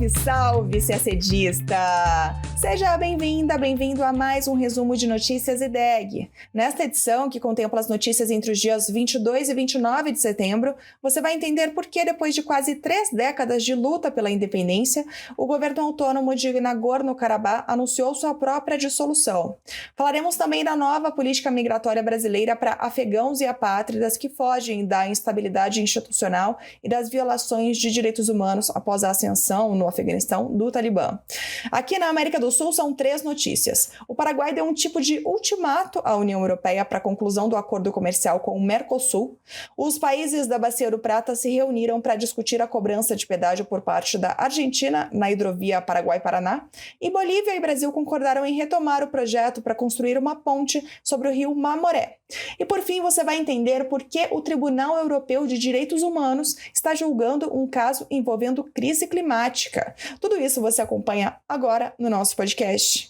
Salve, salve, CACDista! Seja bem-vinda, bem-vindo a mais um resumo de notícias IDEG. Nesta edição, que contempla as notícias entre os dias 22 e 29 de setembro, você vai entender por que, depois de quase 3 décadas de luta pela independência, o governo autônomo de Nagorno-Karabakh anunciou sua própria dissolução. Falaremos também da nova política migratória brasileira para afegãos e apátridas que fogem da instabilidade institucional e das violações de direitos humanos após a ascensão no Afeganistão do Talibã. Aqui na América do Sul são 3 notícias. O Paraguai deu um tipo de ultimato à União Europeia para a conclusão do acordo comercial com o Mercosul. Os países da Bacia do Prata se reuniram para discutir a cobrança de pedágio por parte da Argentina na hidrovia Paraguai-Paraná. E Bolívia e Brasil concordaram em retomar o projeto para construir uma ponte sobre o rio Mamoré. E por fim, você vai entender por que o Tribunal Europeu de Direitos Humanos está julgando um caso envolvendo crise climática. Tudo isso você acompanha agora no nosso podcast.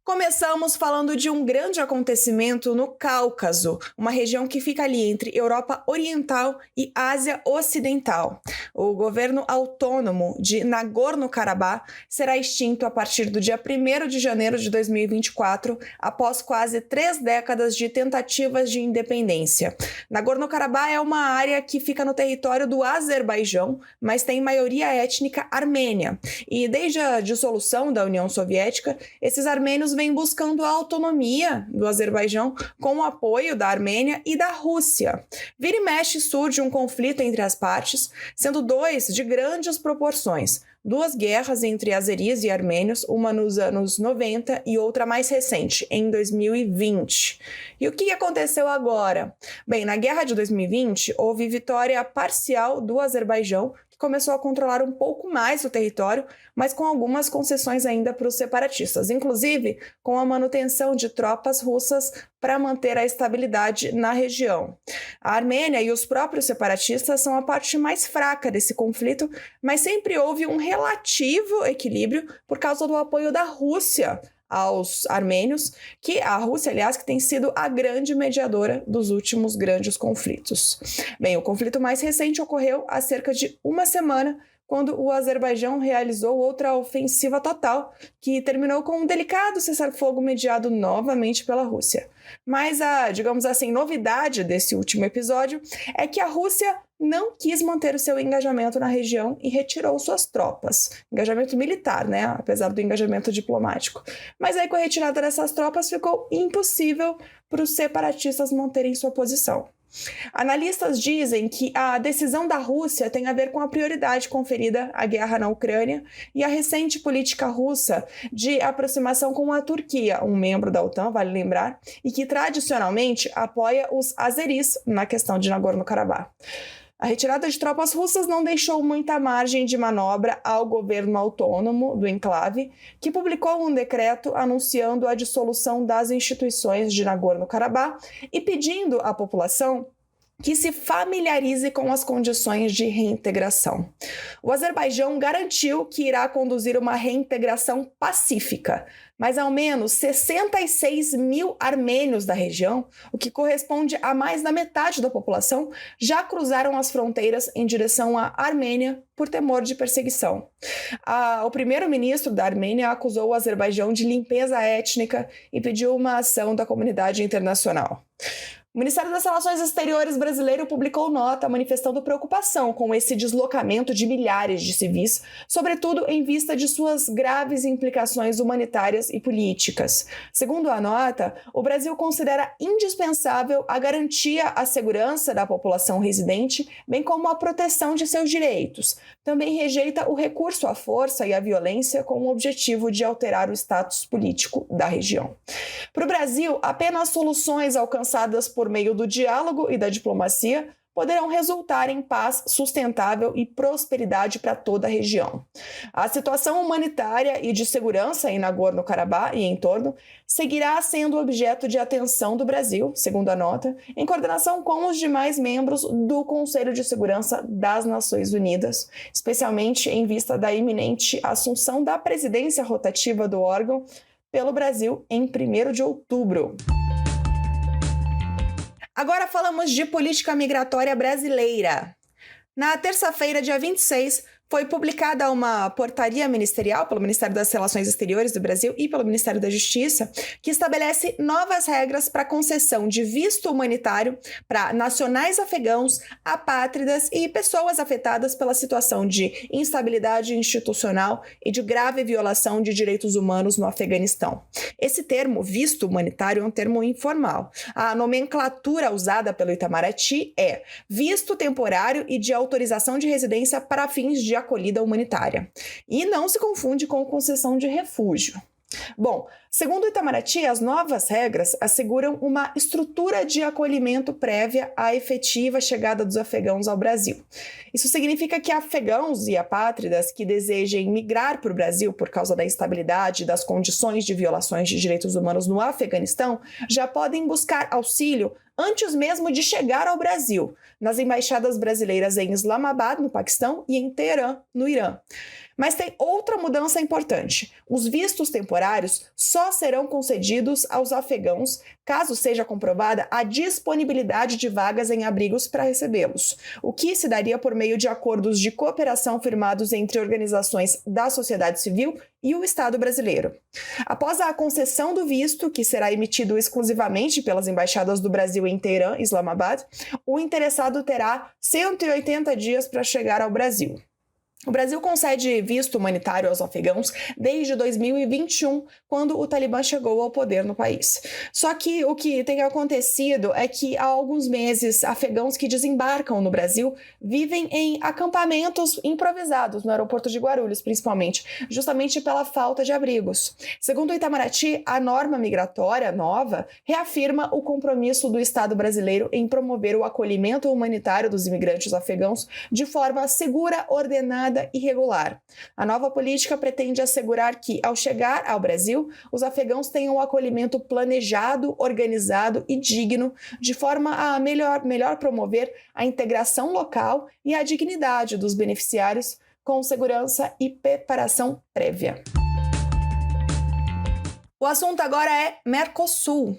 Começamos falando de um grande acontecimento no Cáucaso, uma região que fica ali entre Europa Oriental e Ásia Ocidental. O governo autônomo de Nagorno-Karabakh será extinto a partir do dia 1º de janeiro de 2024, após quase 3 décadas de tentativas de independência. Nagorno-Karabakh é uma área que fica no território do Azerbaijão, mas tem maioria étnica armênia. E desde a dissolução da União Soviética, esses armênios vem buscando a autonomia do Azerbaijão com o apoio da Armênia e da Rússia. Vira e mexe surge um conflito entre as partes, sendo 2 de grandes proporções. 2 guerras entre azeris e armênios, uma nos anos 90 e outra mais recente, em 2020. E o que aconteceu agora? Bem, na guerra de 2020, houve vitória parcial do Azerbaijão, que começou a controlar um pouco mais o território, mas com algumas concessões ainda para os separatistas, inclusive com a manutenção de tropas russas para manter a estabilidade na região. A Armênia e os próprios separatistas são a parte mais fraca desse conflito, mas sempre houve um relativo equilíbrio por causa do apoio da Rússia aos armênios, que a Rússia, aliás, que tem sido a grande mediadora dos últimos grandes conflitos. Bem, o conflito mais recente ocorreu há cerca de uma semana, quando o Azerbaijão realizou outra ofensiva total, que terminou com um delicado cessar-fogo mediado novamente pela Rússia. Mas a, digamos assim, novidade desse último episódio é que a Rússia não quis manter o seu engajamento na região e retirou suas tropas. Engajamento militar, né? Apesar do engajamento diplomático. Mas aí, com a retirada dessas tropas, ficou impossível para os separatistas manterem sua posição. Analistas dizem que a decisão da Rússia tem a ver com a prioridade conferida à guerra na Ucrânia e a recente política russa de aproximação com a Turquia, um membro da OTAN, vale lembrar, e que tradicionalmente apoia os azeris na questão de Nagorno-Karabakh. A retirada de tropas russas não deixou muita margem de manobra ao governo autônomo do enclave, que publicou um decreto anunciando a dissolução das instituições de Nagorno-Karabakh e pedindo à população que se familiarize com as condições de reintegração. O Azerbaijão garantiu que irá conduzir uma reintegração pacífica, mas ao menos 66 mil armênios da região, o que corresponde a mais da metade da população, já cruzaram as fronteiras em direção à Armênia por temor de perseguição. O primeiro-ministro da Armênia acusou o Azerbaijão de limpeza étnica e pediu uma ação da comunidade internacional. O Ministério das Relações Exteriores brasileiro publicou nota manifestando preocupação com esse deslocamento de milhares de civis, sobretudo em vista de suas graves implicações humanitárias e políticas. Segundo a nota, o Brasil considera indispensável a garantia à segurança da população residente, bem como a proteção de seus direitos. Também rejeita o recurso à força e à violência com o objetivo de alterar o status político da região. Para o Brasil, apenas soluções alcançadas por meio do diálogo e da diplomacia poderão resultar em paz sustentável e prosperidade para toda a região. A situação humanitária e de segurança em Nagorno-Karabakh e em torno seguirá sendo objeto de atenção do Brasil, segundo a nota, em coordenação com os demais membros do Conselho de Segurança das Nações Unidas, especialmente em vista da iminente assunção da presidência rotativa do órgão pelo Brasil em 1º de outubro. Agora falamos de política migratória brasileira. Na terça-feira, dia 26, Foi publicada uma portaria ministerial pelo Ministério das Relações Exteriores do Brasil e pelo Ministério da Justiça, que estabelece novas regras para concessão de visto humanitário para nacionais afegãos, apátridas e pessoas afetadas pela situação de instabilidade institucional e de grave violação de direitos humanos no Afeganistão. Esse termo, visto humanitário, é um termo informal. A nomenclatura usada pelo Itamaraty é visto temporário e de autorização de residência para fins de acolhida humanitária. E não se confunde com concessão de refúgio. Bom, segundo o Itamaraty, as novas regras asseguram uma estrutura de acolhimento prévia à efetiva chegada dos afegãos ao Brasil. Isso significa que afegãos e apátridas que desejem migrar para o Brasil por causa da instabilidade e das condições de violações de direitos humanos no Afeganistão já podem buscar auxílio antes mesmo de chegar ao Brasil, nas embaixadas brasileiras em Islamabad, no Paquistão, e em Teherã, no Irã. Mas tem outra mudança importante. Os vistos temporários só serão concedidos aos afegãos caso seja comprovada a disponibilidade de vagas em abrigos para recebê-los, o que se daria por meio de acordos de cooperação firmados entre organizações da sociedade civil e o Estado brasileiro. Após a concessão do visto, que será emitido exclusivamente pelas embaixadas do Brasil em Teherã e Islamabad, o interessado terá 180 dias para chegar ao Brasil. O Brasil concede visto humanitário aos afegãos desde 2021, quando o Talibã chegou ao poder no país. Só que o que tem acontecido é que há alguns meses, afegãos que desembarcam no Brasil vivem em acampamentos improvisados, no aeroporto de Guarulhos, principalmente, justamente pela falta de abrigos. Segundo o Itamaraty, a norma migratória nova reafirma o compromisso do Estado brasileiro em promover o acolhimento humanitário dos imigrantes afegãos de forma segura, ordenada e regular. A nova política pretende assegurar que, ao chegar ao Brasil, os afegãos tenham um acolhimento planejado, organizado e digno, de forma a melhor promover a integração local e a dignidade dos beneficiários com segurança e preparação prévia. O assunto agora é Mercosul.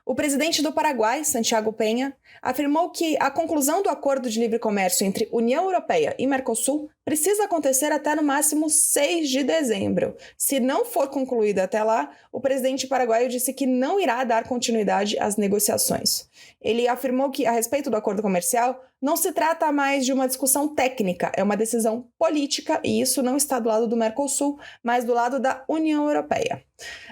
O presidente do Paraguai, Santiago Peña, afirmou que a conclusão do acordo de livre comércio entre União Europeia e Mercosul precisa acontecer até no máximo 6 de dezembro. Se não for concluída até lá, o presidente paraguaio disse que não irá dar continuidade às negociações. Ele afirmou que, a respeito do acordo comercial, não se trata mais de uma discussão técnica, é uma decisão política e isso não está do lado do Mercosul, mas do lado da União Europeia.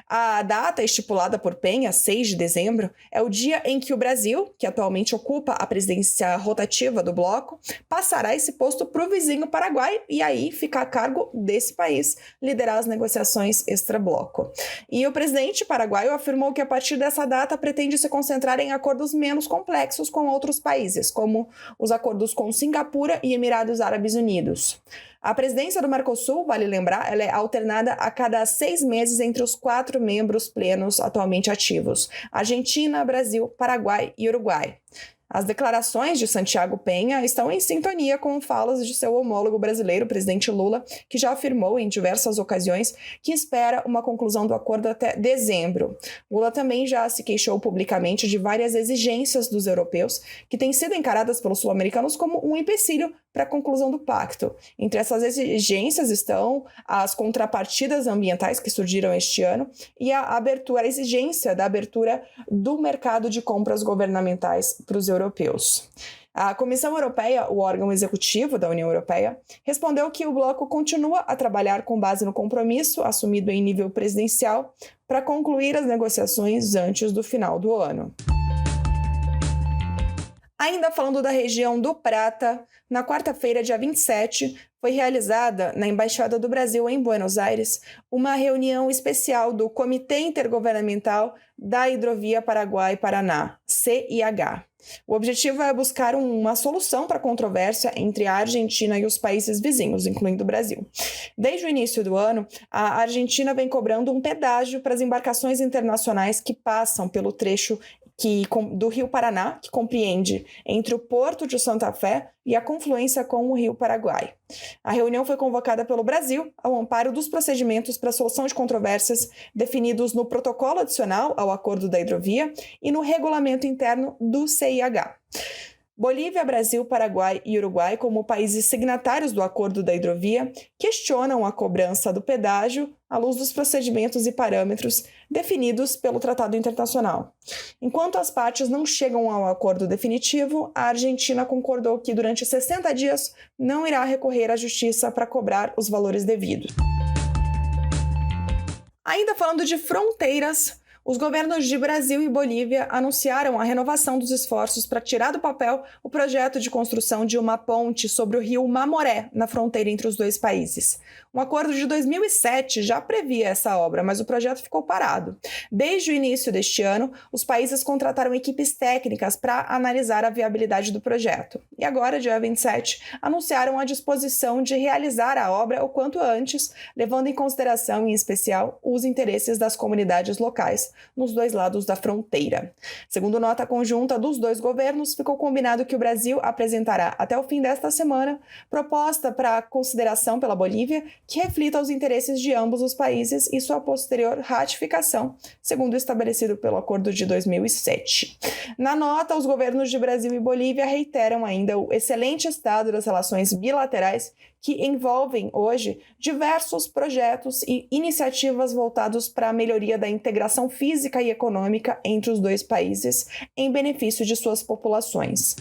A data estipulada por Peña, 6 de dezembro, é o dia em que o Brasil, que atualmente ocupa a presidência rotativa do bloco, passará esse posto para o vizinho Paraguai e aí fica a cargo desse país liderar as negociações extra-bloco. E o presidente paraguaio afirmou que a partir dessa data pretende se concentrar em acordos menos complexos com outros países, como os acordos com Singapura e Emirados Árabes Unidos. A presidência do Mercosul, vale lembrar, ela é alternada a cada 6 meses entre os 4 membros plenos atualmente ativos: Argentina, Brasil, Paraguai e Uruguai. As declarações de Santiago Peña estão em sintonia com falas de seu homólogo brasileiro, o presidente Lula, que já afirmou em diversas ocasiões que espera uma conclusão do acordo até dezembro. Lula também já se queixou publicamente de várias exigências dos europeus, que têm sido encaradas pelos sul-americanos como um empecilho para a conclusão do pacto. Entre essas exigências estão as contrapartidas ambientais que surgiram este ano e a exigência da abertura do mercado de compras governamentais para os europeus. A Comissão Europeia, o órgão executivo da União Europeia, respondeu que o bloco continua a trabalhar com base no compromisso assumido em nível presidencial para concluir as negociações antes do final do ano. Ainda falando da região do Prata, na quarta-feira, dia 27, foi realizada na Embaixada do Brasil em Buenos Aires uma reunião especial do Comitê Intergovernamental da Hidrovia Paraguai-Paraná, CIH. O objetivo é buscar uma solução para a controvérsia entre a Argentina e os países vizinhos, incluindo o Brasil. Desde o início do ano, a Argentina vem cobrando um pedágio para as embarcações internacionais que passam pelo trecho do Rio Paraná, que compreende entre o Porto de Santa Fé e a confluência com o Rio Paraguai. A reunião foi convocada pelo Brasil ao amparo dos procedimentos para a solução de controvérsias definidos no protocolo adicional ao Acordo da Hidrovia e no regulamento interno do CIH. Bolívia, Brasil, Paraguai e Uruguai, como países signatários do Acordo da Hidrovia, questionam a cobrança do pedágio à luz dos procedimentos e parâmetros definidos pelo Tratado Internacional. Enquanto as partes não chegam ao acordo definitivo, a Argentina concordou que, durante 60 dias, não irá recorrer à justiça para cobrar os valores devidos. Ainda falando de fronteiras, os governos de Brasil e Bolívia anunciaram a renovação dos esforços para tirar do papel o projeto de construção de uma ponte sobre o rio Mamoré, na fronteira entre os dois países. Um acordo de 2007 já previa essa obra, mas o projeto ficou parado. Desde o início deste ano, os países contrataram equipes técnicas para analisar a viabilidade do projeto. E agora, dia 27, anunciaram a disposição de realizar a obra o quanto antes, levando em consideração, em especial, os interesses das comunidades locais nos dois lados da fronteira. Segundo nota conjunta dos dois governos, ficou combinado que o Brasil apresentará até o fim desta semana proposta para consideração pela Bolívia que reflita os interesses de ambos os países e sua posterior ratificação, segundo estabelecido pelo Acordo de 2007. Na nota, os governos de Brasil e Bolívia reiteram ainda o excelente estado das relações bilaterais que envolvem hoje diversos projetos e iniciativas voltados para a melhoria da integração física e econômica entre os dois países, em benefício de suas populações.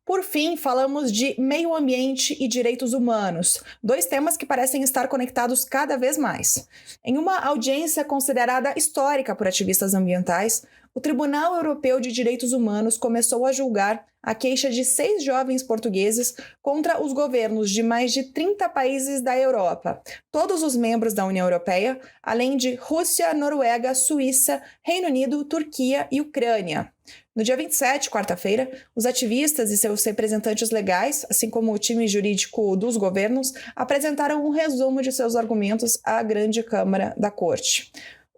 Por fim, falamos de meio ambiente e direitos humanos, dois temas que parecem estar conectados cada vez mais. Em uma audiência considerada histórica por ativistas ambientais, o Tribunal Europeu de Direitos Humanos começou a julgar a queixa de 6 jovens portugueses contra os governos de mais de 30 países da Europa, todos os membros da União Europeia, além de Rússia, Noruega, Suíça, Reino Unido, Turquia e Ucrânia. No dia 27, quarta-feira, os ativistas e seus representantes legais, assim como o time jurídico dos governos, apresentaram um resumo de seus argumentos à Grande Câmara da Corte.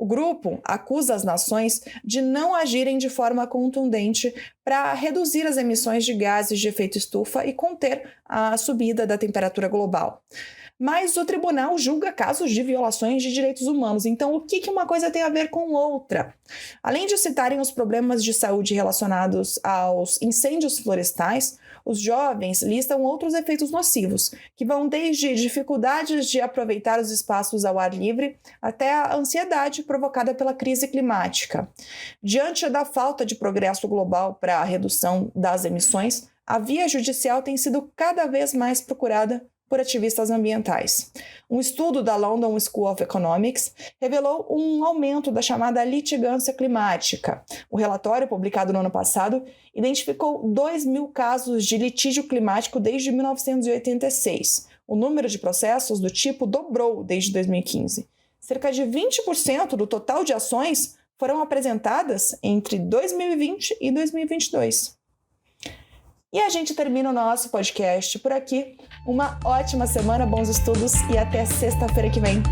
O grupo acusa as nações de não agirem de forma contundente para reduzir as emissões de gases de efeito estufa e conter a subida da temperatura global. Mas o tribunal julga casos de violações de direitos humanos. Então, o que uma coisa tem a ver com outra? Além de citarem os problemas de saúde relacionados aos incêndios florestais, os jovens listam outros efeitos nocivos, que vão desde dificuldades de aproveitar os espaços ao ar livre até a ansiedade provocada pela crise climática. Diante da falta de progresso global para a redução das emissões, a via judicial tem sido cada vez mais procurada por ativistas ambientais. Um estudo da London School of Economics revelou um aumento da chamada litigância climática. O relatório, publicado no ano passado, identificou 2.000 casos de litígio climático desde 1986. O número de processos do tipo dobrou desde 2015. Cerca de 20% do total de ações foram apresentadas entre 2020 e 2022. E a gente termina o nosso podcast por aqui. Uma ótima semana, bons estudos e até sexta-feira que vem.